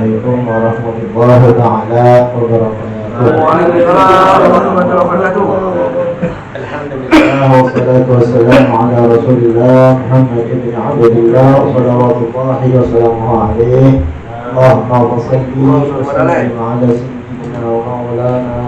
Assalamualaikum warahmatullahi taala wabarakatuh. Waalaikumsalam warahmatullahi wabarakatuh. Alhamdulillah wassalatu wassalamu ala Rasulillah Muhammad ibn Abdillah salawatullahi wa salamuhu alaihi. Allahumma shalli wa sallim ala sayyidina wa maulana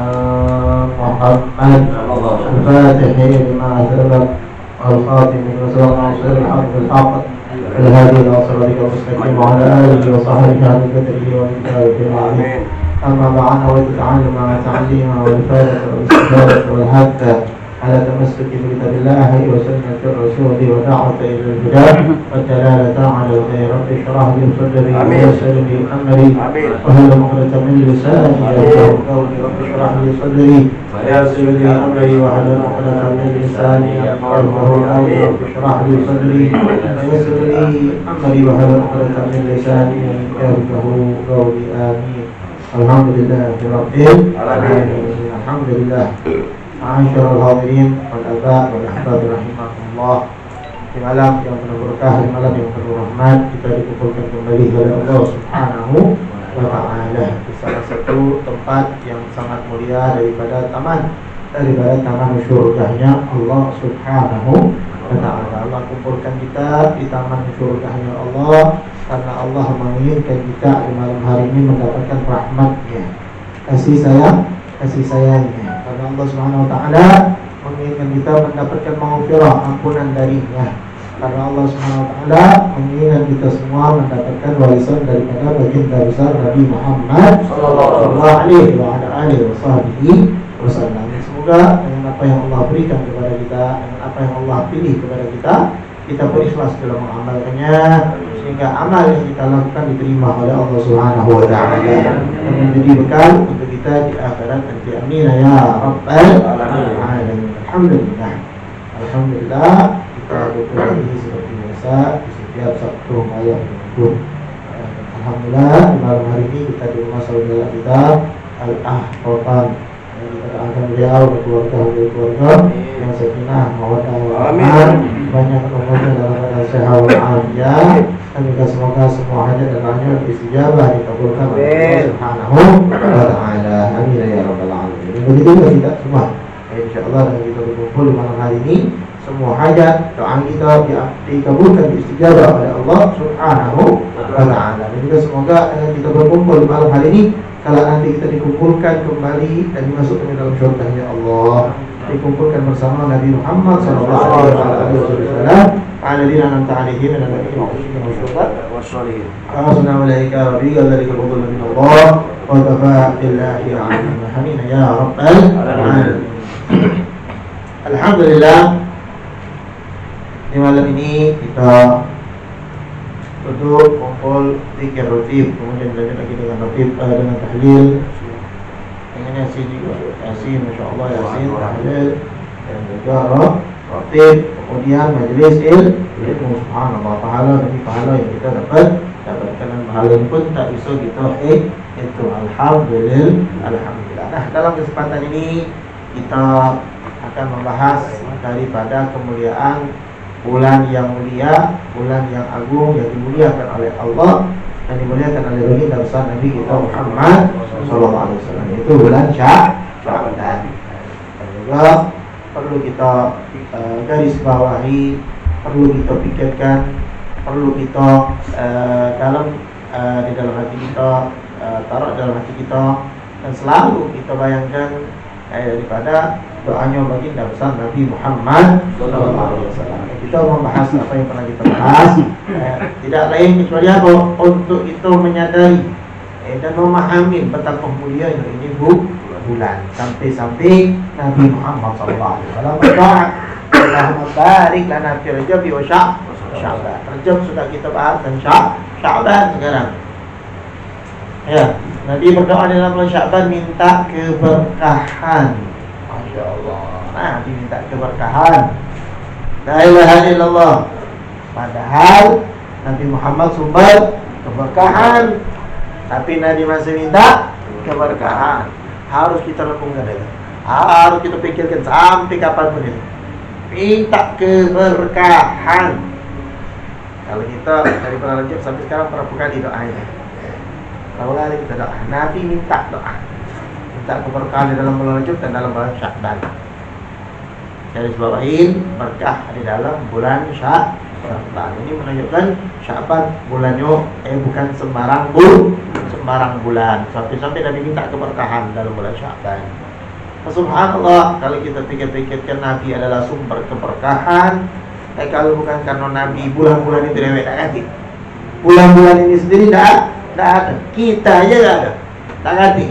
Muhammad al-Fatih lima sabaq al-Khatim lima sabaq nasir al-haq bil-haq al-hadi ila siratika al-mustaqim wa ala alihi wa sahbihi wa qadrihi wa miqdarihi. أما بعد وتتعلم مع تعليمها والفائدة والاستفادة والهدف على تمسك بكتاب الله وسنة الرسول ودعوة إلى الهدى والدلالة على الخير. رب اشرح لي صدري ويسر لي أمري واحلل عقدة من لساني يفقهوا قولي. رب اشرح لي صدري ويسر لي أمري واحلل عقدة من لساني يفقهوا قولي. رب اشرح لي صدري ويسر لي أمري واحلل عقدة من لساني يفقهوا قولي. آمين. Alhamdulillah Rabbil Alamin. Alhamdulillah. Ma'asyiral hadirin wal aba wal ahbab rahimakumullah. Di malam yang penuh berkah, di malam yang penuh rahmat, kita dikumpulkan kembali oleh Allah Subhanahu wa taala di salah satu tempat yang sangat mulia daripada taman syurganya Allah Subhanahu wa taala. Allah kumpulkan kita di taman syurganya Allah karena Allah menginginkan kita di malam hari ini mendapatkan rahmat-Nya, kasih sayangnya. Karena Allah Subhanahu wa taala menginginkan kita mendapatkan maghfirah, ampunan darinya. Karena Allah Subhanahu wa taala menginginkan kita semua mendapatkan warisan daripada baginda besar Nabi Muhammad sallallahu alaihi wasallam. Semoga dengan apa yang Allah berikan kepada kita, dengan apa yang Allah pilih kepada kita berikhlas dalam mengamalkannya, sehingga amal yang kita lakukan diterima oleh Allah Subhanahu wa taala dan menjadi bekal untuk kita di akhirat nanti. Amin ya rabbal alamin. Alhamdulillah kita bertemu lagi seperti biasa di setiap Sabtu malam Minggu. Alhamdulillah di malam hari ini kita di rumah saudara kita Al-Ahfatan. Kita doakan beliau dan keluarga yang sakinah, mawaddah, warahmah, banyak umurnya dalam keadaan sehat walafiat, dan juga semoga semua hajat dan doanya istijabah dikabulkan oleh Allah Subhanahu wa taala. Amin ya rabbal alamin. Begitu juga kita semua. Insyaallah dengan kita berkumpul di malam hari ini, semua hajat doa kita dikabulkan, istijabah oleh Allah Subhanahu wa taala. Dan juga semoga dengan kita berkumpul di malam hari ini, kalau nanti kita dikumpulkan kembali dan dimasukkan dalam syurga-Nya Allah, dikumpulkan bersama Nabi Muhammad sallallahu alaihi wasallam, alladzina an'amta 'alaihim minan nabiyyin wash-shalihin. Assalamu alayka wa billahi al-fadl min Allah wa kafa billahi 'aliman hamina ya rabbal alamin. Alhamdulillah, di malam ini kita duduk kumpul zikir ratib, kemudian lanjut lagi dengan ratib dengan tahlil, dengan yasin juga, yasin, masya Allah, yasin, tahlil, dan juga ratib, kemudian majlis ilmu. Subhanallah, pahala demi pahala yang kita dapatkan, dan pahala pun tak bisa kita itu. Alhamdulillah. Nah, dalam kesempatan ini kita akan membahas daripada kemuliaan bulan yang mulia, bulan yang agung, yang dimuliakan oleh Allah dan dimuliakan oleh baginda besar Nabi kita Muhammad sallallahu alaihi wasallam, yaitu bulan Sya'ban. Dan juga perlu kita garis bawahi, perlu kita pikirkan, perlu kita di dalam hati kita, taruh dalam hati kita, dan selalu kita bayangkan daripada doanya baginda besar Nabi Muhammad sallallahu alaihi wasallam. Kita membahas apa yang pernah kita bahas, tidak lain kecuali apa? Untuk itu menyadari dan memahami betapa mulianya ini bulan, sampai Nabi Muhammad sallallahu alaihi wasallam berdoa, Allahumma barik lana fi Rajab wa Sya'ban. Rajab sudah kita bahas, dan Sya'ban sekarang. Ya, Nabi berdoa dalam bulan Sya'ban minta keberkahan. Masya Allah. Nah, diminta keberkahan. La ilaha illallah. Padahal Nabi Muhammad sumber keberkahan, tapi Nabi masih minta keberkahan. Harus kita lakukan itu. Harus kita pikirkan sampai kapanpun itu. Minta keberkahan. Kalau kita dari bulan Rajab sampai sekarang berapa kali doanya? Berapa kali kita doa? Nabi minta doa, minta keberkahan di dalam bulan Rajab dan dalam bulan Sya'ban. Dari sebab lain berkah di dalam bulan Sya'ban. Ini menunjukkan Sya'ban bulannya bukan sembarang bulan. Sampai Nabi minta keberkahan dalam bulan Sya'ban. Subhanallah, kalau kita pikir-pikirkan Nabi adalah sumber keberkahan. Kalau bukan karena Nabi, bulan-bulan itu dewek tak ganti. Bulan-bulan ini sendiri tak ada. Kita aja tak ada, tak ganti.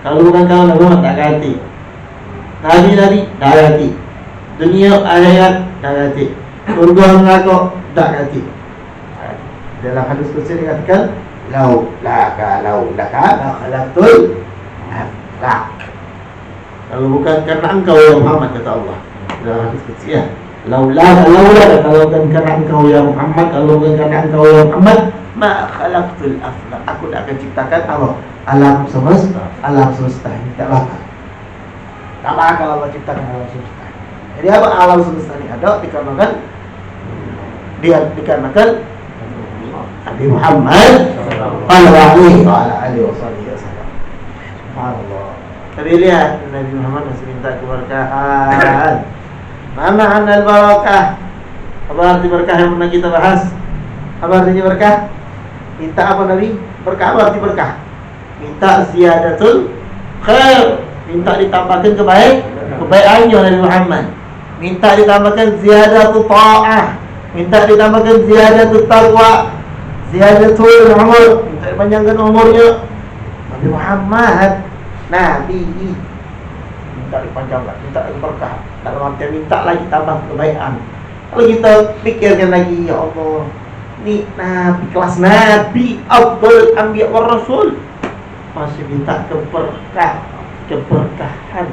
Kalau bukan karena Nabi tak ganti. Nabi tak ganti. Dunia akhirat tak ganti. Surga neraka tak ganti. Dalam hadis qudsi dikatakan, lau laka la khalaqtul lak. Kalau bukan karena engkau ya Muhammad, kata Allah dalam hadis qudsi ya. Laula kalau bukan karena engkau ya Muhammad, kalau bukan karena engkau ya Muhammad, ma khalaqtul aflaq. Aku tak akan ciptakan Allah alam semesta ini tak bakal. Tak bakal Allah ciptakan alam semesta. Jadi apa alam semesta ini ada dikarenakan Nabi Muhammad sallallahu alaihi wasallam. Subhanallah. Tapi lihat Nabi Muhammad masih minta keberkahan. Mana anal barakah? Apa arti berkah yang pernah kita bahas? Apa artinya berkah? Minta apa Nabi? Berkah apa arti berkah? Minta ziyadatul khair, minta ditambahkan kebaikannya Nabi Muhammad. Minta ditambahkan ziyadatul ta'ah, minta ditambahkan ziyadatul taqwa, ziyadatul umur, minta dipanjangkan umurnya. Nabi Muhammad Nabi minta dipanjangkan, minta berkah. Dalam artian minta lagi tambah kebaikan. Kalau kita pikirkan lagi, ya Allah, ini Nabi, kelas Nabi, Abdul Anbiya wa Rasul, masih minta keberkahan.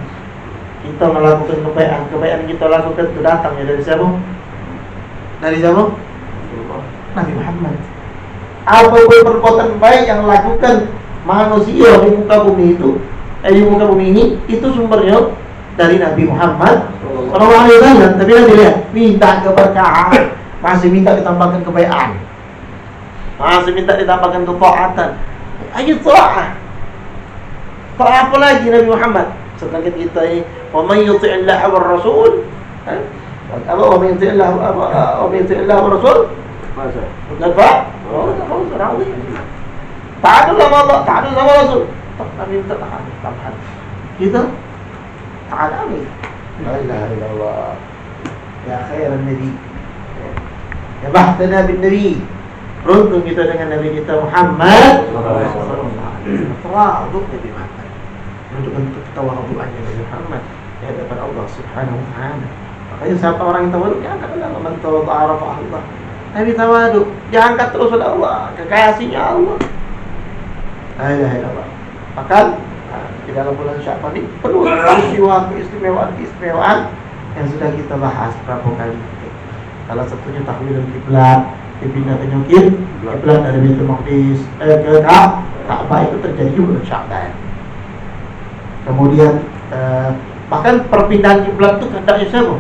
Kita melakukan kebaikan kita lakukan itu datangnya dari siapa? Dari siapa? Nabi Muhammad. Apapun perbuatan baik yang lakukan manusia di muka bumi itu, di muka bumi ini, itu sumbernya dari Nabi Muhammad sallallahu alaihi wasallam. Tapi Nabi lihat, minta keberkahan, masih minta ditambahkan kebaikan, masih minta ditambahkan ketaatan. Ayo ta'ah. Ta'ah apa lagi Nabi Muhammad? Sedangkan kita ini, wa man yuti'illah wa rasul, apa wa man yuti'illah wa rasul? Masa? Kenapa? Oh, tak tahu. Taat sama Allah, taat sama Rasul. Nabi minta taat. Kita taat Nabi. La ilaha illallah. Ya khairan Nabi. Ya bahtana bin Nabi. Beruntung kita dengan Nabi kita Muhammad sallallahu alaihi wasallam. Tawadhu Nabi Muhammad. Menunjukkan ketawaduannya Nabi Muhammad di hadapan Allah Subhanahu wa taala. Makanya siapa orang yang tawadhu, ya angkat Allah. Man tawadhu arafa Allah. Nabi tawadhu, diangkat terus oleh Allah, kekasihnya Allah. La ilaha illallah. Maka di dalam bulan Sya'ban ini penuh peristiwa keistimewaan yang sudah kita bahas berapa kali. Salah satunya tahwilul kiblat, dipindahkannya kiblat dari Baitul Maqdis ke Ka'bah, itu terjadi di bulan Sya'ban. Kemudian bahkan perpindahan kiblat itu kehendaknya siapa?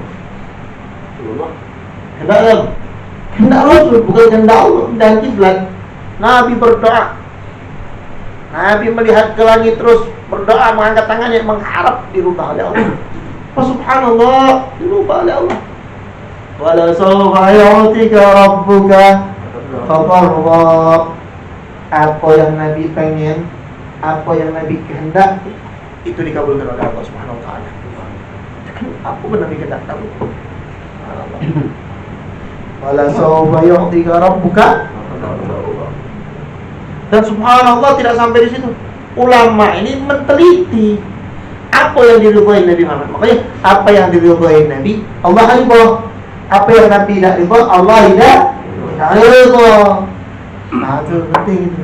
Kehendak Rasul, bukan kehendak Allah. Pindahan kiblat, Nabi berdoa. Nabi melihat ke langit terus berdoa, mengangkat tangannya, mengharap dirubah oleh Allah. Subhanallah, dirubah oleh Allah. Wala sawfa yu'tika rabbuka fatarda. Apa yang Nabi pengen, apa yang Nabi kehendak, itu dikabulkan oleh Allah Subhanahu wa taala. Apa benar Nabi kehendak tahu? Wala sawfa yu'tika rabbuka. Dan subhanallah, tidak sampai di situ. Ulama ini meneliti apa yang diridhoi Nabi Muhammad. Makanya apa yang diridhoi Nabi, Allah ridha. Apa yang Nabi tidak ridha, Allah tidak ridha. Nah, itu penting itu.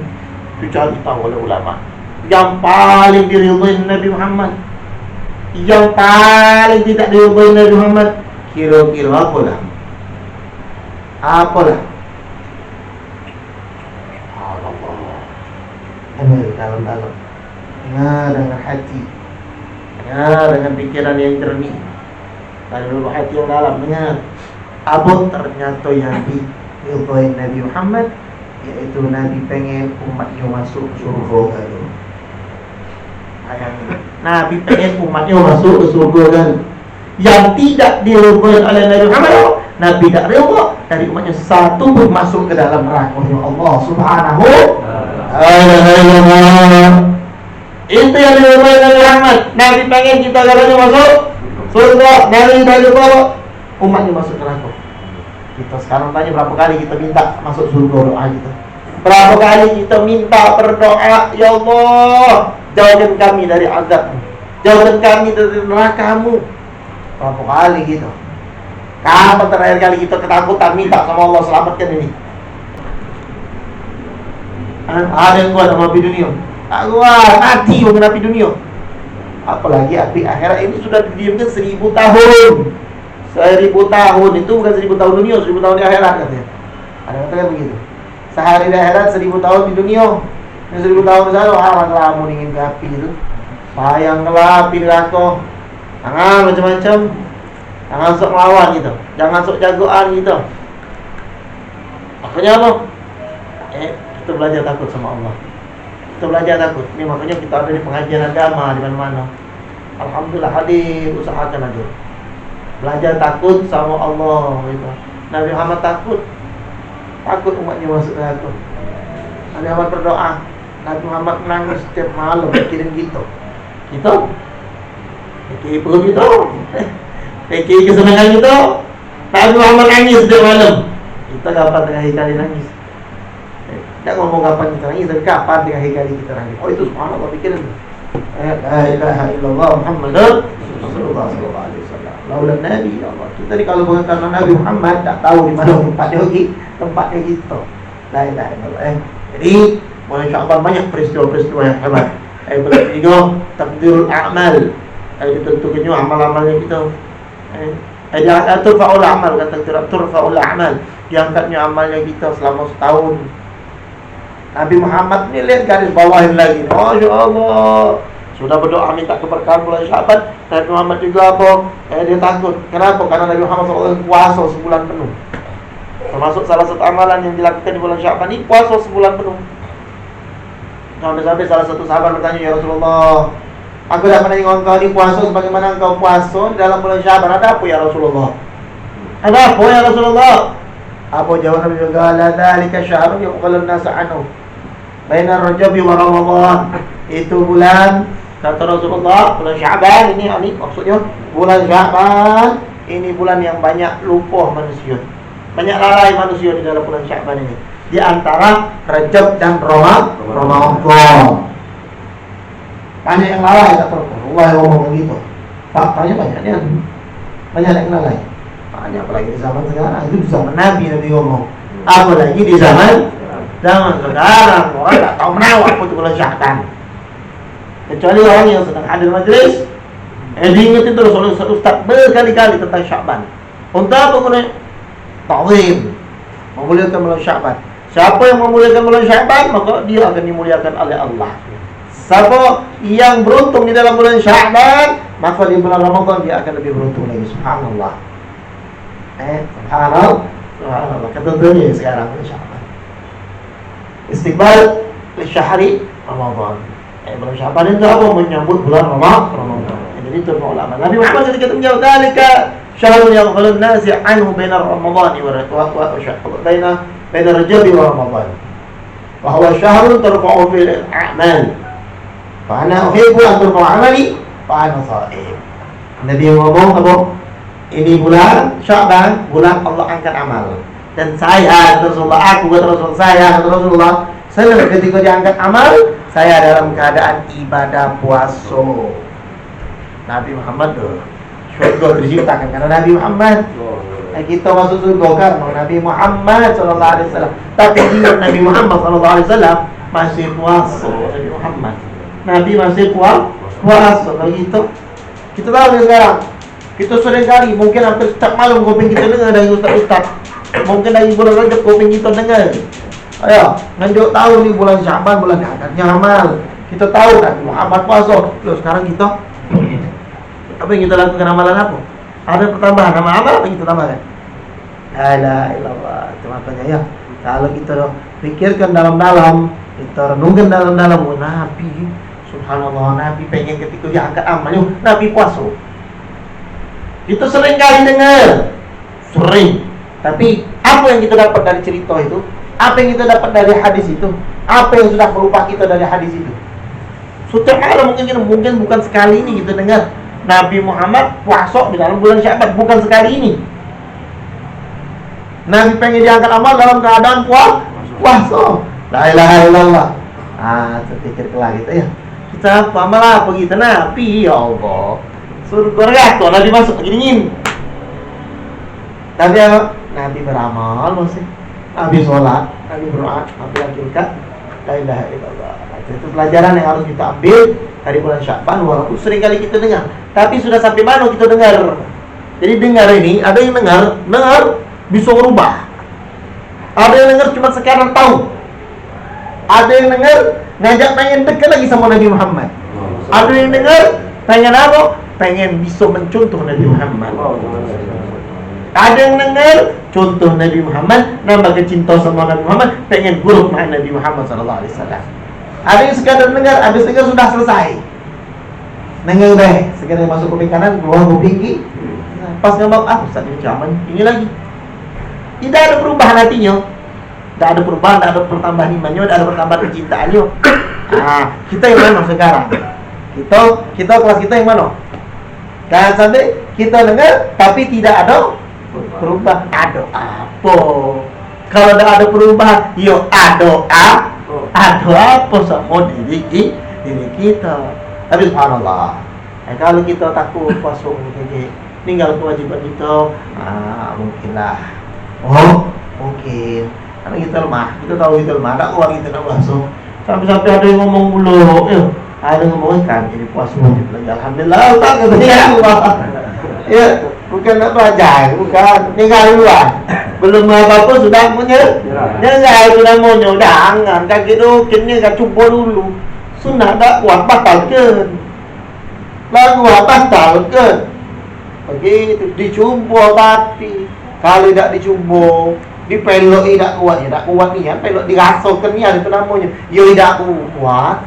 Dicari tahu oleh ulama. Yang paling diridhoi Nabi Muhammad, yang paling tidak diridhoi Nabi Muhammad, kira-kira apalah? Apalah? Dalam-dalam, dengar dengan hati, dengar dengan pikiran yang jernih, dan hati yang dalam, dengar apa ternyata yang diridhoi Nabi Muhammad yaitu Nabi pengen umatnya masuk surga kan. Nabi pengen umatnya masuk ke surga kan. Yang tidak diridhoi oleh Nabi Muhammad, Nabi tidak ridha dari umatnya satu pun masuk ke dalam neraka Allah Subhanahu wa ta'ala. Itu yang diridhoi Nabi Muhammad. Nabi pengen kita katanya masuk surga, Nabi tidak ridha umatnya masuk neraka. Kita sekarang tanya berapa kali kita minta masuk surga doa kita. Berapa kali kita minta berdoa, ya Allah, jauhkan kami dari azab, jauhkan kami dari neraka-Mu. Berapa kali gitu. Kapan terakhir kali kita ketakutan minta sama Allah selamatkan ini? Ada yang kuat sama api dunia. Tak kuat, mati mengenai api dunia. Apalagi api akhirat ini sudah didiamkan 1000 tahun. 1000 tahun itu bukan 1000 tahun dunia, 1000 tahun di akhirat katanya. Ada yang katakan begitu. Sehari di akhirat 1000 tahun di dunia. 1000 tahun di sana, lama ingin ke api itu. Sayang kelap api neraka. Jangan macam-macam. Jangan sok melawan gitu. Jangan sok jagoan gitu. Makanya apa? Kita belajar takut sama Allah. Kita belajar takut. Ini makanya kita ada di pengajian agama di mana-mana. Alhamdulillah hadir, usahakan aja. Belajar takut sama Allah gitu. Nabi Muhammad takut umatnya masuk neraka. Nabi Muhammad berdoa. Nabi Muhammad menangis setiap malam mikirin gitu. Gitu? Pikir perut gitu. Pikir kesenangan gitu. Nabi Muhammad nangis setiap malam. Kita kapan tengah kali nangis? Tak ngomong kapan kita nangis, tapi kapan tengah kali kita nangis? Oh itu subhanallah pikiran. La ilaha illallah Muhammadur Rasulullah sallallahu alaihi wasallam. Laulah Nabi ya Allah. Kita ni kalau bukan karena Nabi Muhammad tak tahu di mana tempatnya gitu. La ilaha illallah. Jadi bulan Sya'ban banyak peristiwa-peristiwa yang hebat. Bulan 3 takdirul a'mal. Ditentukannya amal-amalnya kita. Turfa'ul amal, kata turfa'ul amal, diangkatnya amalnya kita selama setahun. Nabi Muhammad ni lihat garis bawahin lagi. Masya Allah. Sudah berdoa minta keberkahan bulan Sya'ban. Nabi Muhammad juga apa? Dia takut. Kenapa? Karena Nabi Muhammad SAW puasa sebulan penuh. Termasuk salah satu amalan yang dilakukan di bulan Sya'ban ini puasa sebulan penuh. Sampai-sampai salah satu sahabat bertanya, ya Rasulullah, aku dah pernah tengok engkau ni puasa sebagaimana engkau puasa dalam bulan Sya'ban. Ada apa ya Rasulullah? Ada apa ya Rasulullah? Apa jawab Nabi juga? La dzalika syahrun yuqalun nas anhu baina Rajab wa Ramadan. Itu bulan, kata Rasulullah, bulan Sya'ban ini maksudnya bulan Sya'ban ini bulan yang banyak lupa manusia. Banyak lalai manusia di dalam bulan Sya'ban ini. Di antara Rajab dan Ramadan. Banyak yang lalai kata Rasulullah ngomong begitu. Faktanya banyaknya banyak yang lalai. Banyak apalagi di zaman sekarang. Itu di zaman Nabi ngomong. Apalagi di zaman sekarang orang tak tahu menawar apa itu bulan Sya'ban. Kecuali orang yang sedang hadir majlis, diingetin terus oleh Ustaz berkali-kali tentang Sya'ban. Untuk apa guna? Ta'zim, memuliakan bulan Sya'ban. Siapa yang memuliakan bulan Sya'ban, maka dia akan dimuliakan oleh Allah. Siapa yang beruntung di dalam bulan Sya'ban, maka di bulan Ramadan dia akan lebih beruntung lagi. Subhanallah. Subhanallah. Ketentuannya sekarang bulan Sya'ban. Istiqbal li syahri Ramadan. Bulan Sya'ban itu apa? Menyambut bulan Ramadan. Jadi itu ulama. Nabi Muhammad ketika menjawab dalika syahrun yaghfalun nasi anhu baina Ramadan wa baina Rajab wa Ramadan. Wa huwa syahrun tarfa'u fil a'mal. Fa ana uhibbu an turfa'a 'amali fa ana sha'im. Nabi ngomong apa? Ini bulan Sya'ban, bulan Allah angkat amal. Dan saya, Rasulullah, aku kata Rasulullah, saya ketika diangkat amal, saya dalam keadaan ibadah puasa. Nabi Muhammad surga diciptakan karena Nabi Muhammad. Kita masuk surga karena Nabi Muhammad sallallahu alaihi wasallam. Tapi dia Nabi Muhammad sallallahu alaihi wasallam masih puasa. Nabi Muhammad, Nabi masih puasa. Begitu. Kita tahu sekarang. Kita sering kali, mungkin hampir setiap malam kuping kita dengar dari ustaz-ustaz. Mungkin dari bulan Rajab kuping kita dengar. Ayo, nganjuk tahu nih bulan Sya'ban, bulan diangkatnya amal. Kita tahu Nabi Muhammad puasa. Loh sekarang kita apa yang kita lakukan, amalan apa? Ada pertambahan amal apa yang kita tambahkan? La ilaha illallah. Itu makanya ya. Kalau kita pikirkan dalam-dalam, kita renungkan dalam-dalam, oh, Nabi, subhanallah, Nabi pengen ketika diangkat amalnya, Nabi puasa. Kita sering kali dengar, sering. Tapi apa yang kita dapat dari cerita itu? Apa yang kita dapat dari hadis itu? Apa yang sudah berubah kita dari hadis itu? Setiap malam mungkin bukan sekali ini kita dengar Nabi Muhammad puasa di dalam bulan Sya'ban, bukan sekali ini. Nabi pengen diangkat amal dalam keadaan puasa. La ilaha illallah. Terpikir lagi kita ya. Kita apa amal apa kita Nabi, ya Allah. Surga regato, Nabi masuk lagi dingin. Tapi apa? Nabi beramal masih. Nabi sholat, Nabi berdoa, Nabi akikah. La ilaha illallah. Itu pelajaran yang harus kita ambil dari bulan Sya'ban, walaupun sering kali kita dengar. Tapi sudah sampai mana kita dengar? Jadi dengar ini, ada yang dengar bisa berubah. Ada yang dengar cuma sekarang tahu. Ada yang dengar ngajak pengen dekat lagi sama Nabi Muhammad. Ada yang dengar pengen apa? Pengen bisa mencontoh Nabi Muhammad. Ada yang dengar contoh Nabi Muhammad, nambah kecinta sama Nabi Muhammad, pengen buruk dengan Nabi Muhammad SAW. Ada yang sekadar dengar, habis dengar sudah selesai. Dengar deh, sekadar masuk kuping kanan, keluar kuping kiri. Pas ngomong, Ustaz ini zaman ini lagi. Tidak ada perubahan hatinya. Tidak ada perubahan, tidak ada pertambahan imannya, tidak ada pertambahan kecintaannya. Kita yang mana sekarang? Kita kelas kita yang mana? Jangan sampai kita dengar tapi tidak ada perubahan. Ada apa? Kalau tidak ada perubahan, yo ada apa sama diri kita. Tapi subhanallah, kalau kita takut puasa tinggal kewajiban kita, mungkinlah. Mungkin karena kita lemah, kita tahu kita lemah, tak kuat kita nak puasa. Sampai ada yang ngomong mulu, ada yang ngomong kan jadi puasa wajib lagi. Alhamdulillah, tak katanya Allah. Ya, bukan nak belajar, bukan tinggal luar. Belum apa-apa sudah nyerah, sudah mau nyodangan, kaki dokinnya kan cuba dulu. Sunnah tak kuat batalkan. Lagu batalkan. Begitu dicuba tapi kalau tidak dicuba, dipelok tidak kuat, ya tak kuat ni, ya pelok dirasakan ni ada namanya. Ya tidak kuat.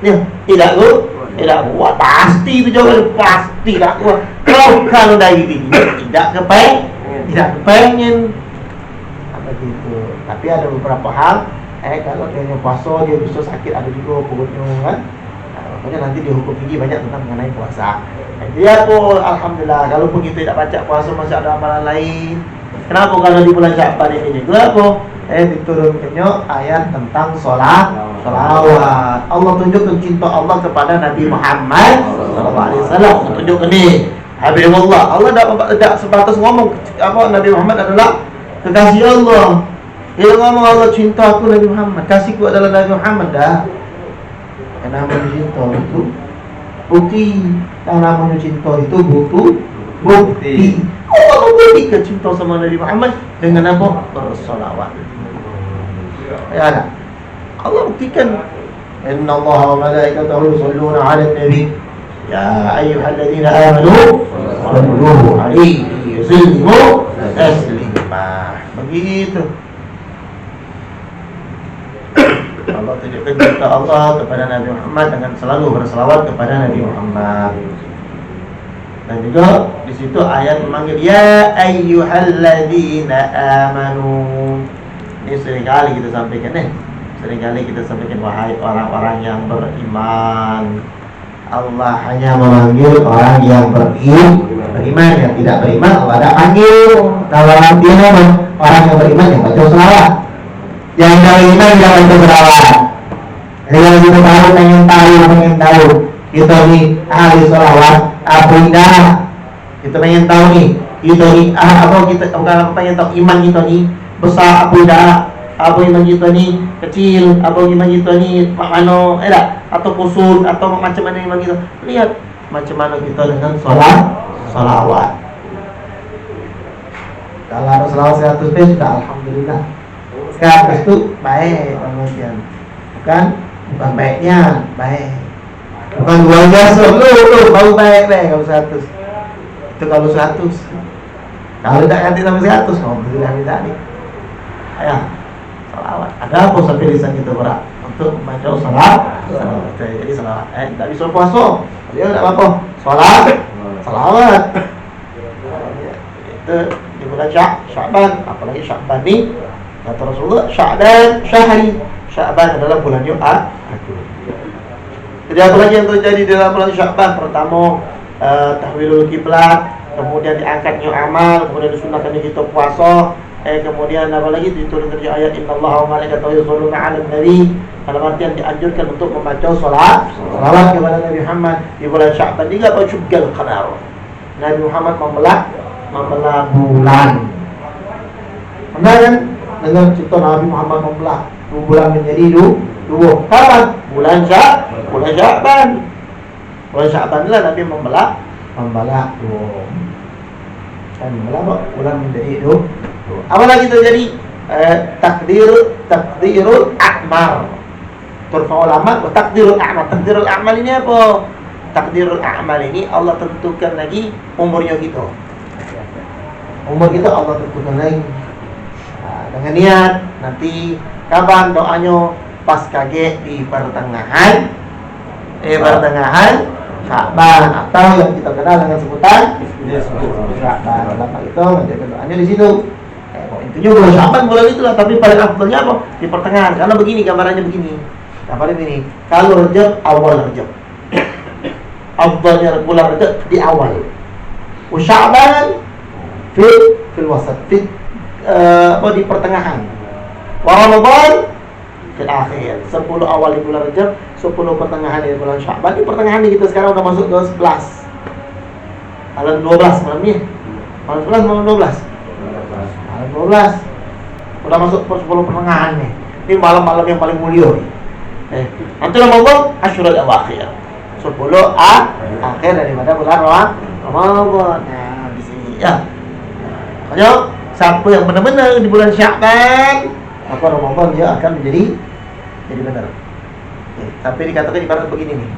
Ya, tidak kuat pasti itu juga pasti tak kuat. Kalau dari diri tidak kepengen begitu. Tapi ada beberapa hal kalau dia puasa dia bisa sakit, ada juga perutnya kan. Makanya nanti dihukum tinggi banyak tentang mengenai puasa. Dia pun alhamdulillah kalau begitu tidak baca puasa masih ada amalan lain. Kenapa kalau di bulan Sya'ban ini juga diturunkannya ayat tentang salawat. Allah tunjukkan cinta Allah kepada Nabi Muhammad SAW. Tunjukkan ni Habibullah. Allah tidak sebatas ngomong apa Nabi Muhammad adalah kekasih Allah. Dia ngomong Allah cinta aku Nabi Muhammad, kasihku adalah Nabi Muhammad dah. Yang namanya cinta itu bukti. Yang namanya cinta itu bukti. Allah membuktikan cinta sama Nabi Muhammad dengan apa? Bersolawat. Ya, Allah buktikan. Inna Allah wa malaikatahu yusholluna 'alan nabi. Ya ayyuhalladzina amanu sallu 'alaihi wa sallimu taslima. Begitu. Allah tunjukkan cinta Allah kepada Nabi Muhammad dengan selalu berselawat kepada Nabi Muhammad. Dan juga di situ ayat memanggil ya ayyuhalladzina amanu. Ini seringkali kita sampaikan wahai orang-orang yang beriman. Allah hanya memanggil orang yang beriman, yang tidak beriman Allah tidak panggil. Kalau dia orang yang beriman yang baca selawat. Yang tidak beriman tidak baca selawat. Jadi kalau kita pengen tahu kita ni ahli selawat apa tidak? Kita pengen tahu nih kita ni apa kita bukan pengen tahu iman kita ni besar apa tidak? Apa iman kita ni kecil, apa iman kita ni mana atau kusut atau macam mana iman kita. Lihat macam mana kita dengan salawat. Kalau ada salawat 100 page sudah alhamdulillah. 100 itu baik kemudian. Bukan baiknya, baik. Bukan luar biasa, baru baik kalau 100. Itu kalau 100. Kalau tidak ganti sampai 100, alhamdulillah tidak nih. Ayah. salawat. Ada apa sampai lisan kita berat untuk membaca salawat? Jadi salawat. Tak disuruh puasa, dia tak apa. Salawat. Itu di bulan Sya'ban, apalagi Sya'ban ni kata Rasulullah, Sya'ban adalah bulan Jumat. Jadi apa lagi yang terjadi dalam bulan Sya'ban? Pertama, tahwilul kiblat, kemudian diangkat new amal, kemudian disunahkan kita puasa, kemudian apa lagi diturunkan ayat innallaha wa malaikatahu yusholluna 'alan nabi, dalam artian dianjurkan untuk membaca salawat kepada Nabi Muhammad di bulan Sya'ban. Juga syuggal qamar, Nabi Muhammad membelah bulan. Benar kan? Dengan cerita Nabi Muhammad membelah bulan menjadi dua. Kapan? Bulan Sya'ban. Bulan Sya'ban lah Nabi membelah dua. Kan membelah bulan menjadi dua. Apa lagi terjadi? Takdirul a'mal. Turfa'ul amal wa takdirul a'mal. Takdirul a'mal ini apa? Takdirul a'mal ini Allah tentukan lagi umurnya kita. Umur kita Allah tentukan lagi. Dengan niat nanti kapan doanya pas kaget di pertengahan Sya'ban, atau yang kita kenal dengan sebutan Sya'ban. Lama itu nanti doanya di situ. Intinya bulan Sya'ban bulan itulah, tapi paling afdalnya apa? Di pertengahan. Karena begini gambarannya begini. Gambarnya begini. Kalau Rajab awal Rajab. Afdalnya bulan Rajab di awal. Sya'ban fil wasat, di pertengahan. Wa Ramadan fil akhir. 10 awal di bulan Rajab, 10 pertengahan di bulan Sya'ban. Di pertengahan kita sekarang udah masuk ke 11. Malam 12 malam ni. Malam 11 malam 12. Malam 12. Udah masuk ke 10 pertengahan nih. Ini malam-malam yang paling mulia nih. Nanti Ramadan Asyurul Awakhir. 10 akhir daripada bulan Ramadan. Nah, di sini ya. Makanya siapa yang benar-benar di bulan Sya'ban, maka Ramadan dia akan jadi benar. Tapi dikatakan ibarat begini nih.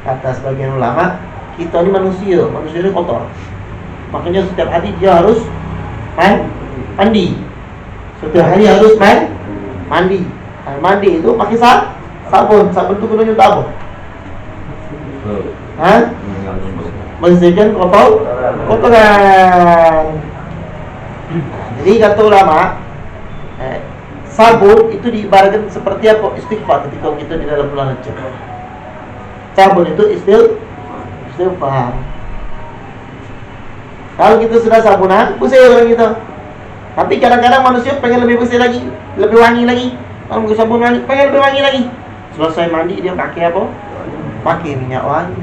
Kata sebagian ulama, kita ini manusia ini kotor. Makanya setiap hari dia harus mandi. Setiap hari harus mandi. Mandi itu pakai sabun. Sabun itu gunanya untuk apa? Membersihkan kotoran. Jadi kata ulama, sabun itu diibaratkan seperti apa? Istighfar ketika kita di dalam bulan Rajab. Sabun itu istighfar. Kalau kita sudah sabunan, bersih orang kita. Tapi kadang-kadang manusia pengen lebih bersih lagi, lebih wangi lagi. Kalau mau sabun wangi, pengen lebih wangi lagi. Selesai mandi dia pakai apa? Pakai minyak wangi.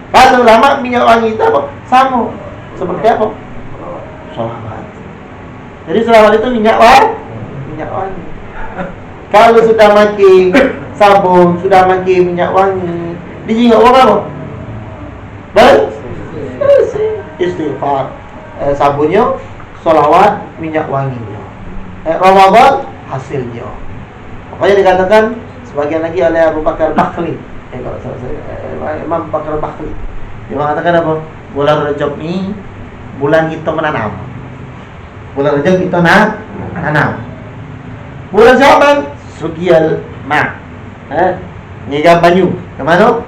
Kata ulama, minyak wangi itu apa? Sama. Seperti apa? Salawat. Jadi salawat itu minyak wangi. Kalau sudah pakai sabun, sudah pakai minyak wangi, dia enggak apa? Bersih. Istighfar. Sabunnya, salawat, minyak wanginya. Ramadan hasilnya. Makanya dikatakan sebagian lagi oleh Abu Bakar Bakhli. Imam Bakar Bakhli. Dia mengatakan apa? Bulan Rajab ini bulan kita menanam. Bulan Rajab kita nanam. Bulan Sya'ban sugial ma. Nyiram banyu. Ke mana?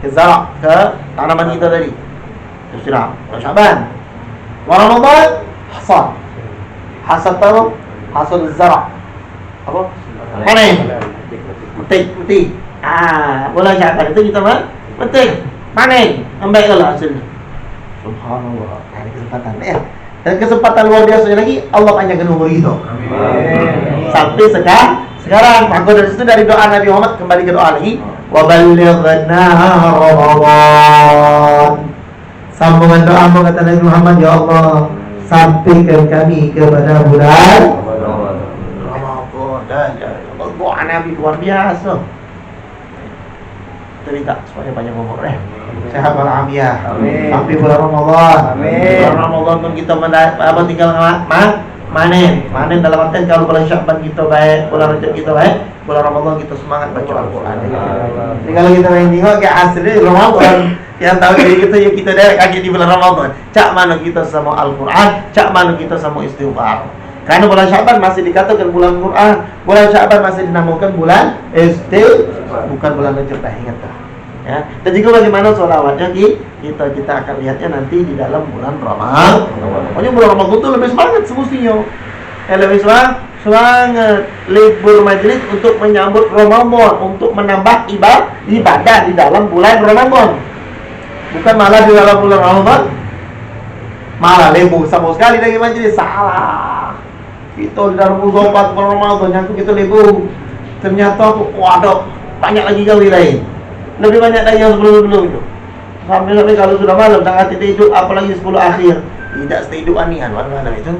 Ke zarak, ke tanaman kita tadi. Terus siram. Bulan Sya'ban. Ramadan hasad. Hasad tahu? Hasad zarak. Apa? Panen. Petik. Bulan Sya'ban itu kita petik, panen, ambillah hasilnya. Subhanallah. Ini kesempatan ya. Dan kesempatan luar biasa lagi, Allah panjangkan umur itu. Amin. Sampai sekarang. Maka dari situ dari doa Nabi Muhammad kembali ke doa lagi. Wa ballighna Ramadan. Sambungan doa kata Nabi Muhammad, ya Allah, sampaikan kami kepada bulan Ramadan. Doa Nabi luar biasa. Kita minta supaya banyak umur sehat walafiat. Sampai bulan Ramadan. Bulan Ramadan pun kita tinggal manen dalam artian kalau bulan Sya'ban kita baik, bulan Rajab kita baik, bulan Ramadan kita semangat baca Al-Quran. Jadi kalau kita main tengok ke asli Ramadan, yang tahu diri kita yang kita dah kaget di bulan Ramadan. Cak mana kita sama Al-Quran, cak mana kita sama istighfar. Karena bulan Syaban masih dikatakan bulan Quran, bulan Syaban masih dinamakan bulan bukan bulan Rajab, ingat tak? Ya. Dan juga bagaimana sholawatnya kita akan lihatnya nanti di dalam bulan Ramadan. Pokoknya bulan Ramadan itu lebih semangat semestinya. Lebih semangat libur majlis untuk menyambut Ramadan, untuk menambah ibadah di dalam bulan Ramadan. Bukan malah di dalam bulan Ramadan malah libur sama sekali dari majlis. Salah. Kita di dalam bulan Ramadan yang kita libur. Ternyata waduh, banyak lagi gawe lain. Lebih banyak dari yang sebelum-sebelum itu. Sampai kalau sudah malam tengah tidur apalagi 10 akhir. Tidak stay do anian mana itu.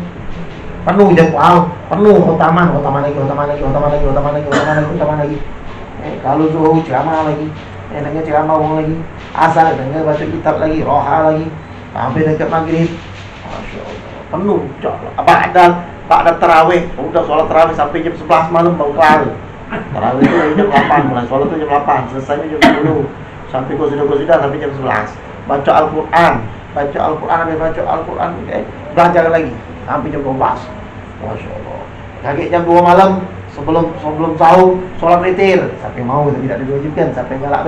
Penuh jadwal, penuh utama lagi. Kalau suhu ceramah lagi, enaknya ceramah ulang lagi, asal dengar baca kitab lagi, roha lagi, sampai dekat maghrib, masya Allah, penuh. Ada tarawih, udah sholat tarawih sampai jam 11 malam baru kelar. Tarawih itu jam 8, mulai sholat itu jam 8, selesainya jam 10, sampai qasidah sampai jam 11. Baca Al-Quran, belajar lagi sampai jam 12. Masya Allah. Kaget jam 2 malam sebelum sahur sholat witir. Sampai mau tidak diwajibkan, sampai galak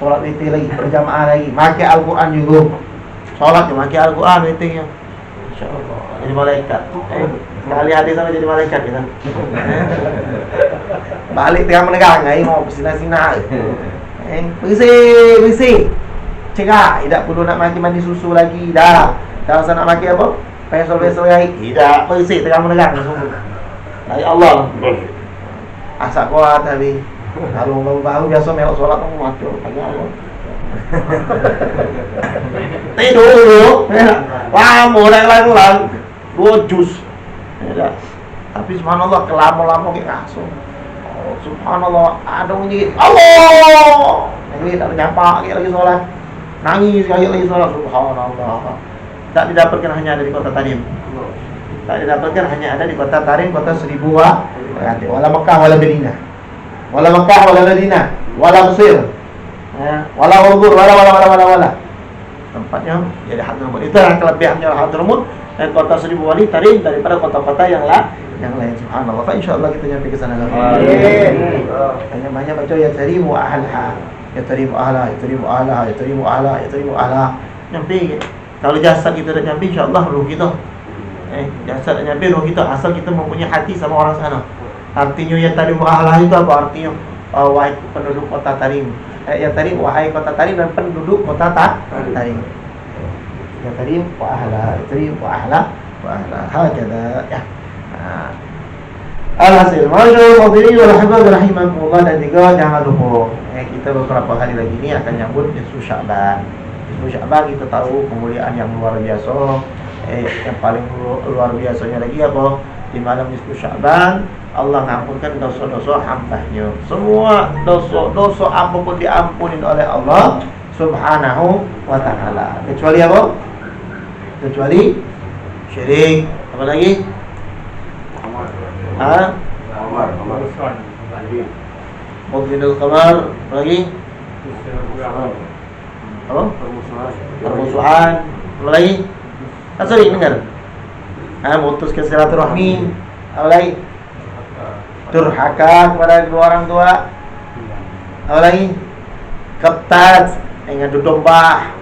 sholat witir lagi, berjamaah lagi, pakai Al-Quran juga. Sholat ya pakai Al-Quran witirnya. Masya Allah. Jadi malaikat. Sekali hadis sama jadi malaikat kita. Balik tengah menegang, mau bersinar-sinar. Bersih. Cegah, tidak perlu nak mandi susu lagi. Dah. Kalau saya nak maki apa? Besok lagi. Tidak, bersih tengah menegang sungguh. Dari Allah. Asak kuat tapi kalau bau biasa melok sholat kamu mati. Tanya Allah. Tidur. Lama lang. 2 juz. Ya. Tapi subhanallah kelama-lama kayak kasut. Oh, subhanallah ada bunyi Allah. Lagi tak nyapa lagi sholat. Nangis lagi sholat. Subhanallah. Tak didapatkan hanya ada di kota Tarim. Tak didapatkan hanya ada di kota Tarim, kota 1000 wala Mekah wala Madinah. Wala Mekah wala Madinah, wala Mesir. Wala Urdur, wala. Tempatnya jadi Hadramut. Itu adalah kelebihannya Hadramut dan kota 1000 wali Tarim daripada kota-kota yang lain. Subhanallah. Fa insyaallah kita nyampe ke sana. Amin. Banyak baca ya Tarimu ahlaha. Ya Tarimu ahla. Nyampe. Kalau jasad kita dah nyampe, insyaAllah ruh kita jasad dah nyampe, ruh kita. Asal kita mempunyai hati sama orang sana. Artinya ya Tarim ahlah itu apa artinya? Wahai penduduk kota Tarim. Ya Tarim, wahai kota Tarim dan penduduk kota Tarim. Ya Tarim wa ahlah. Hakada ya. Alhasil, masyaallah rahimakumullah, dan juga jangan lupa kita beberapa hari lagi ini akan nyambut nisfu Sya'ban. Sya'ban kita tahu kemuliaan yang luar biasa. Yang paling luar biasanya lagi apa? Di malam nisfu Sya'ban Allah mengampunkan dosa-dosa hamba-Nya. Semua dosa apapun diampuni oleh Allah Subhanahu wa ta'ala. Kecuali apa? Kecuali syirik. Apa lagi? Mudhinul Qamar. Apa lagi? Apa? Permusuhan. Apa lagi? Sering dengar. Memutuskan silaturahmi. Apa lagi? Durhaka kepada kedua orang tua. Apa lagi? Ketat, ngadu domba.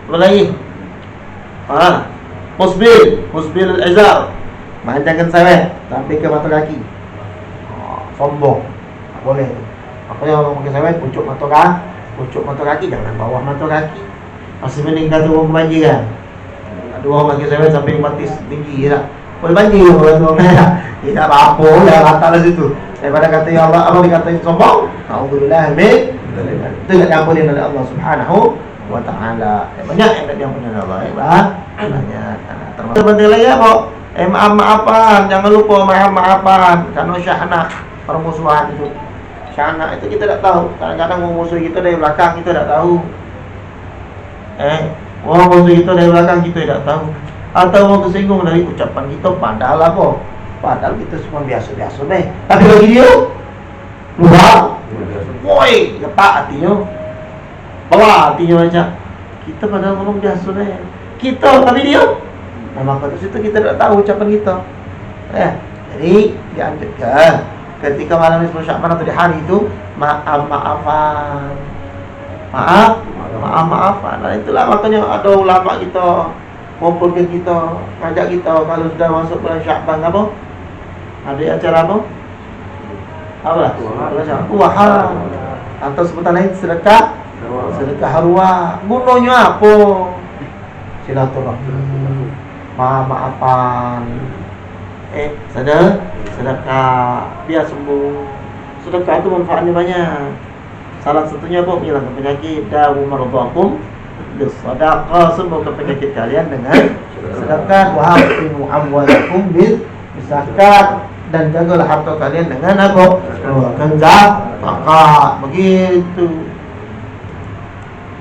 Apa lagi? Musbil al-izar. Manjangkan sawit sampai ke mata kaki. Sombong. Boleh. Apa yang orang pakai sawit pucuk mata kaki, jangan bawah mata kaki. Masih mending kata orang banjir kan. Ada orang pakai sawit sampai mati tinggi tak. Boleh banjir orang tidak apa-apa dah rata situ. Daripada kata ya Allah, apa dikatain sombong? Alhamdulillah itu tidak diampuni oleh Allah Subhanahu wa ta'ala. Banyak yang tidak diampuni oleh Allah. Banyak. Termasuk penting lagi apa? Maaf-maafan, jangan lupa maaf-maafan. Karena syahna permusuhan itu. Syahna itu kita tidak tahu. Kadang-kadang musuh kita dari belakang kita tidak tahu. Musuh kita dari belakang kita tidak tahu. Atau mau tersinggung dari ucapan kita, padahal apa? Padahal kita semua biasa-biasa deh. Tapi bagi dia luar. Woi, getak hatinya. Belah hatinya aja. Kita padahal ngomong biasa deh. Kita tapi dia. Nah, maka dari situ kita tidak tahu ucapan kita. Jadi dianjurkan ketika malam nisfu Sya'ban atau di hari itu maaf-maafan. Maaf-maafan. Nah, itulah makanya ada ulama kita ngumpulkan kita, ngajak kita kalau sudah masuk bulan Sya'ban apa? Ada acara apa? Duha. Atau sebutan lain sedekah harwa. Gunanya apa? Silaturahmi, maaf-maafan. Sedekah biar sembuh. Sedekah itu manfaatnya banyak. Salah satunya apa? Menghilangkan penyakit. Dawu maradhakum bisadaqah. Sembuhkan penyakit kalian dengan sedekah. Wa ahsinu amwalakum bil zakat. Dan jagalah harta kalian dengan apa? Mengeluarkan zakat. Begitu.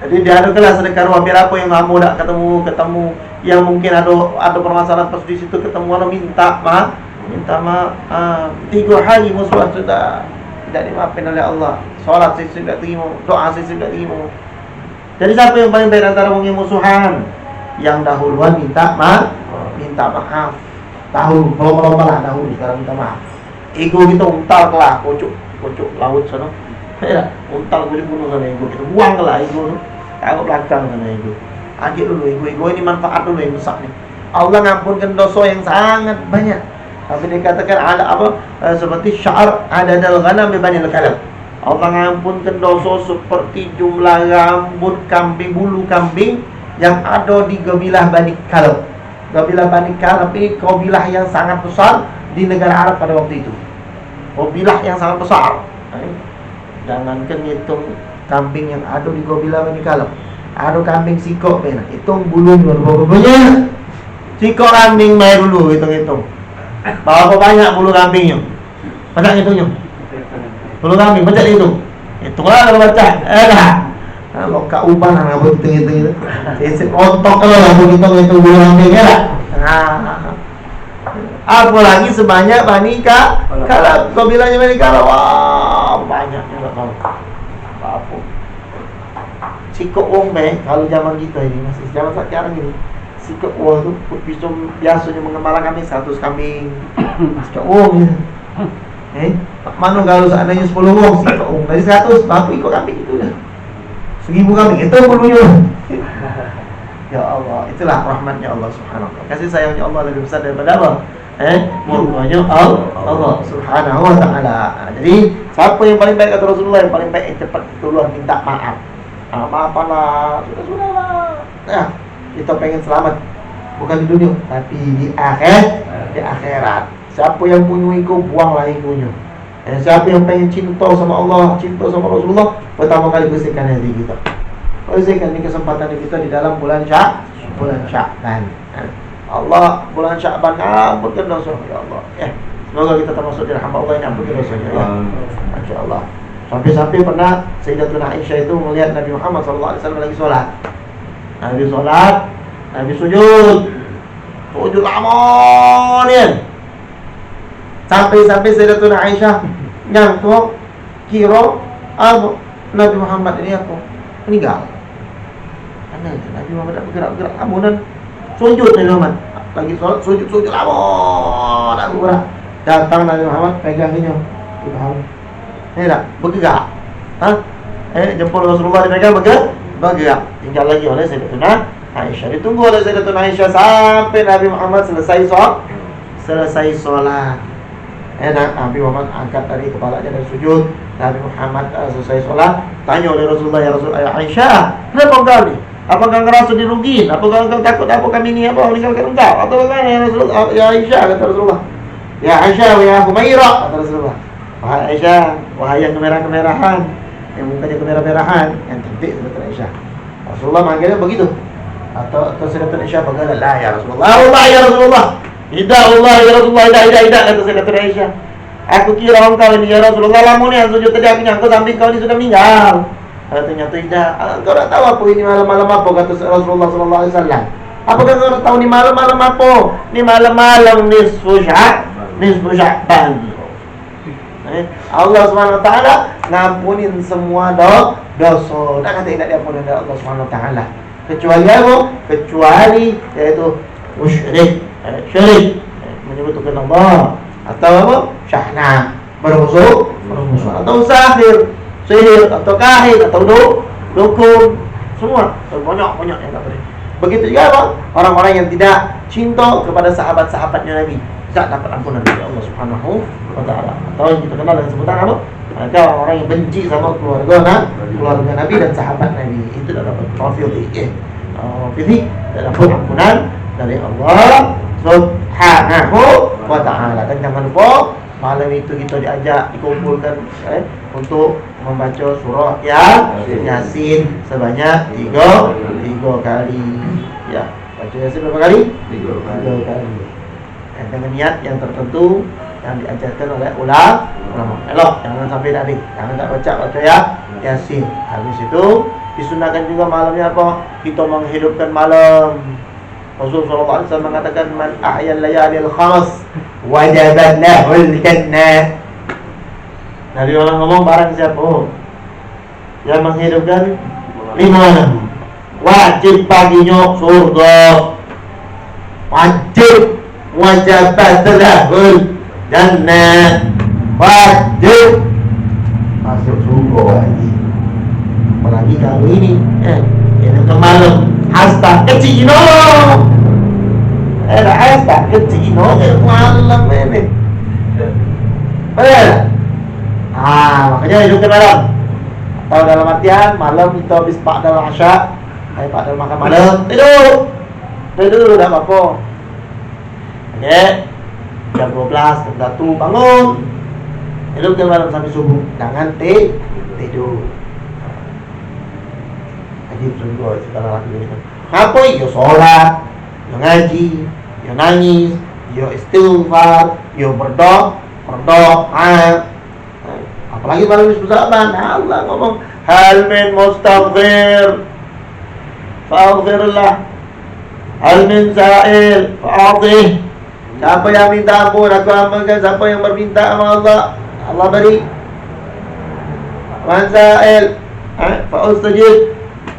Jadi diadakanlah sedekah ruah. Biar apa yang kamu tak ketemu yang mungkin ada permasalahan pas di situ ketemu orang minta maaf. 3 hari musuh sudah tidak dimaafkan oleh Allah. Salat saya sudah terima, doa saya sudah terima. Jadi siapa yang paling baik antara orang yang musuhan? Yang dahuluan minta maaf. Dahulu, lomba-lomba lah dahulu, sekarang minta maaf. Ego kita untal kelah, kocok laut sana. Untal boleh bunuh sana ego kita, buang kelah ego tu. Taruh belakang sana ego. Agak dulu ego ini manfaat dulu yang besar ni. Allah ngampunkan dosa yang sangat banyak. Tapi dikatakan ada apa? Seperti sya'ar adadal ghanam bi banil kalb. Allah ngampunkan dosa seperti jumlah rambut kambing, bulu kambing yang ada di kabilah Bani Kalb. Kabilah Bani Kalb ini kabilah yang sangat besar di negara Arab pada waktu itu. Kabilah yang sangat besar. Jangankan hitung kambing yang ada di kabilah Bani Kalb. Ada kambing sikok bena. Hitung bulunya berapa banyak. Sikok kambing mai dulu hitung-hitung. Berapa banyak bulu kambingnya? Banyak hitungnya. Bulu kambing baca hitung. Hitunglah kalau baca. Kalau kak uban apa hitung-hitung itu. Sisip otok kalau hitung-hitung bulu kambing ya. Apalagi sebanyak Bani Kalb. Kabilahnya Bani Kalb. Wah, banyaknya enggak tahu. Apa? Sikok ombe kalau zaman kita ini masih zaman sekarang ini. Sikok wong tu biasanya mengembala kami 100 kambing. Sikok wong. Mana kalau seandainya 10 wong sikok wong dari 100 berapa ikut kambing itu dah. 1000 kambing itu bulunya. Ya Allah, itulah rahmatnya Allah Subhanahu wa taala. Kasih sayangnya Allah lebih besar daripada apa? Murkanya Allah Subhanahu wa taala. Jadi, siapa yang paling baik kata Rasulullah, yang paling baik cepat keluar minta maaf. Maaflah, sudah-sudahlah. Nah, kita pengen selamat bukan di dunia, tapi di akhirat. Siapa yang punya ego, buanglah egonya. Siapa yang pengen cinta sama Allah, cinta sama Rasulullah, pertama kali bersihkan hati kita. Bersihkan ini kesempatan kita di dalam bulan Sya'ban. Allah bulan Sya'ban ampunkan dosa ya Allah. Semoga kita termasuk di hamba Allah yang ampunkan dosanya ya. Masya-Allah. Sampai-sampai pernah Sayyidatuna Aisyah itu melihat Nabi Muhammad SAW lagi sholat. Nabi sholat, Nabi sujud lama ni. Sampai Sayyidatuna Aisyah nyangkut kira Nabi Muhammad ini apa? Meninggal. Karena Nabi Muhammad tak bergerak-gerak amunan sujud Nabi Muhammad. Lagi sholat sujud lama tak bergerak. Datang Nabi Muhammad peganginya. Ibu tak bergerak. Jempol Rasulullah dipegang bergerak. Tinggal lagi oleh Sayyidatuna Aisyah. Ditunggu oleh Sayyidatuna Aisyah sampai Nabi Muhammad selesai solat. Nabi Muhammad angkat dari kepalanya dari sujud. Nabi Muhammad selesai solat, tanya oleh Rasulullah, ya Rasulullah, Aisyah, kenapa engkau ni? Apakah engkau rasa dirugiin? Apakah engkau takut apa kami ni meninggalkan engkau? Atau bagaimana ya Rasulullah? Ya Aisyah, kata Rasulullah. Ya Aisyah, ya Humairah, kata Rasulullah. Wahai Aisyah, wahai yang kemerah-kemerahan, yang mukanya kemerah-merahan, yang cantik seperti Aisyah. Rasulullah manggilnya begitu. Atau Sayyidatuna Aisyah berkata, la ya Rasulullah. Allah ya Rasulullah. Tidak Allah ya Rasulullah, tidak kata Sayyidatuna Aisyah. Aku kira engkau ini ya Rasulullah, lamun yang sujud tadi aku nyangkut sampai kau ini sudah meninggal. Ternyata tidak. Engkau tak tahu apa ini malam-malam apa, kata Rasulullah sallallahu alaihi wasallam. Apakah engkau tak tahu ni malam-malam apa? Ni malam-malam nisfu Sya'ban. Allah Subhanahu wa taala ngampunin semua dosa. Tak kata tidak diampuni oleh Allah Subhanahu wa taala. Kecuali apa? Kecuali yaitu musyrik, syirik, menyebutkan Allah, atau apa? Syahna, bermusuh, atau sihir, atau kahin, atau dukun, semua banyak yang tak boleh. Begitu juga apa? Orang-orang yang tidak cinta kepada sahabat-sahabatnya Nabi tidak dapat ampunan dari Allah Subhanahu wa taala. Atau yang kita kenal dengan sebutan apa? Mereka orang yang benci sama keluarga Nabi dan sahabat Nabi. Itu tidak dapat taufiq, tidak dapat ampunan dari Allah Subhanahu wa taala. Dan jangan lupa malam itu kita dikumpulkan untuk membaca surah Yasin sebanyak tiga kali. Ya, baca Yasin berapa kali? Tiga kali. Dengan niat yang tertentu yang diajarkan oleh ulama. Elok, jangan sampai habis. Jangan tak baca Yasin. Habis itu disunahkan juga malamnya apa? Kita menghidupkan malam. Rasulullah SAW mengatakan man ahyal layalil khams wajabat lahul jannah. Nabi orang ngomong barang siapa yang menghidupkan 5 malam wajib baginya surga. Wajib wajabat lahul jannah. Wajib masuk surga lagi. Apalagi kalau ini hidupkan malam hasta kecino. Hasta kecino malam ini. Benar? Makanya hidupkan malam. Atau dalam artian malam kita habis pak dalam asya, pak dalam makan malam, tidur tak apa-apa. Oke, jam 12, jam 1 bangun, hidupkan malam sampai subuh. Jangan tidur. Ajib sungguh sekarang lagi begitu. Apa? Yo sholat, yo ngaji, yo nangis, yo istighfar, yo berdoa. Apalagi malam bersahabat. Allah ngomong hal min mustaghfir fa'aghfirullah, hal min sa'il fa'atih. Siapa yang minta ampun aku ampunkan. Siapa yang berminta sama Allah, Allah beri. Man sa'il fa'ustajib.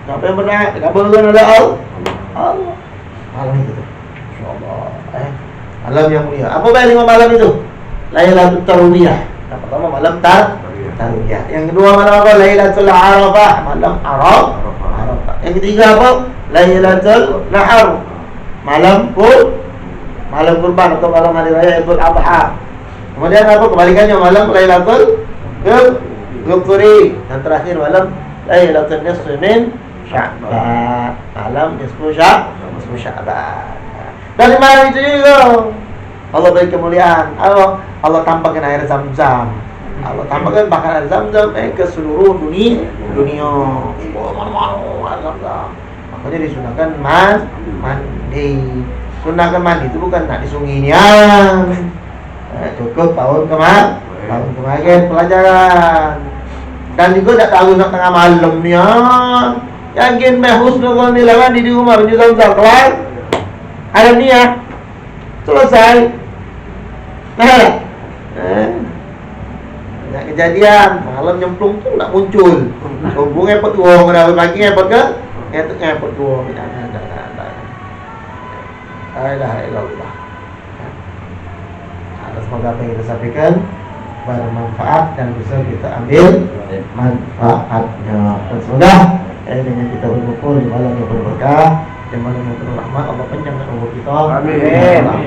Siapa yang berdoa dikabulkan oleh Allah. Malam itu, insyaallah. Malam yang mulia. Apa baik 5 malam itu? Lailatul Tarwiyah. Yang pertama malam Tarwiyah. Yang kedua malam apa? Lailatul Arafah, malam Arafah. Yang ketiga apa? Lailatul Nahar, malam kurban atau malam hari raya Idul Adha. Kemudian apa? Kebalikannya malam Lailatul Qadri. Dan terakhir malam Lailatul Nisfi min Sya'ban, malam nisfu Sya'ban. Dari malam itu juga Allah beri kemuliaan. Allah tampakkan air Zam-Zam. Allah tampakkan bahkan air Zam-Zam ke seluruh dunia. Zam-Zam. Makanya disunahkan mandi. Sunahkan mandi itu bukan nak disunginya. Cukup tahun kemarin pelajaran. Dan juga tak tahu nak tengah malamnya. Yakin husnul nilawan di rumah menuju Zam-Zam keluar. Ada niat selesai. Banyak kejadian malam nyemplung tu tak muncul. Subuh ngepot dua, pada pagi ngepot ke? Ngepot dua. La ilaha illallah. Semoga apa yang kita sampaikan bermanfaat dan bisa kita ambil manfaatnya. Dan semoga dengan kita berkumpul di malam yang berberkah, di malam yang penuh rahmat, Allah panjangkan umur kita. Amin.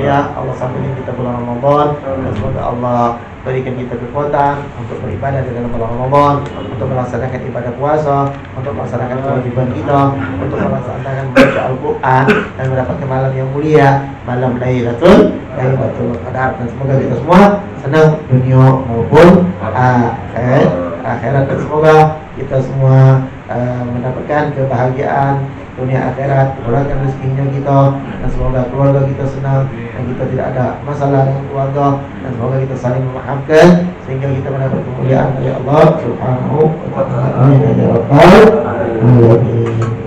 Ya Allah, sampaikan kita bulan Ramadan, dan semoga Allah berikan kita kekuatan untuk beribadah di dalam bulan Ramadan, untuk melaksanakan ibadah puasa, untuk melaksanakan kewajiban kita, untuk melaksanakan membaca Al-Quran dan mendapatkan malam yang mulia, malam Lailatul Qadar. Dan semoga kita semua senang dunia maupun akhirat, dan semoga kita semua mendapatkan kebahagiaan dunia akhirat, murahkan rezekinya kita, dan semoga keluarga kita senang dan kita tidak ada masalah dengan keluarga, dan semoga kita saling memaafkan sehingga kita mendapat kemuliaan dari Allah Subhanahu wa taala. Amin ya rabbal alamin.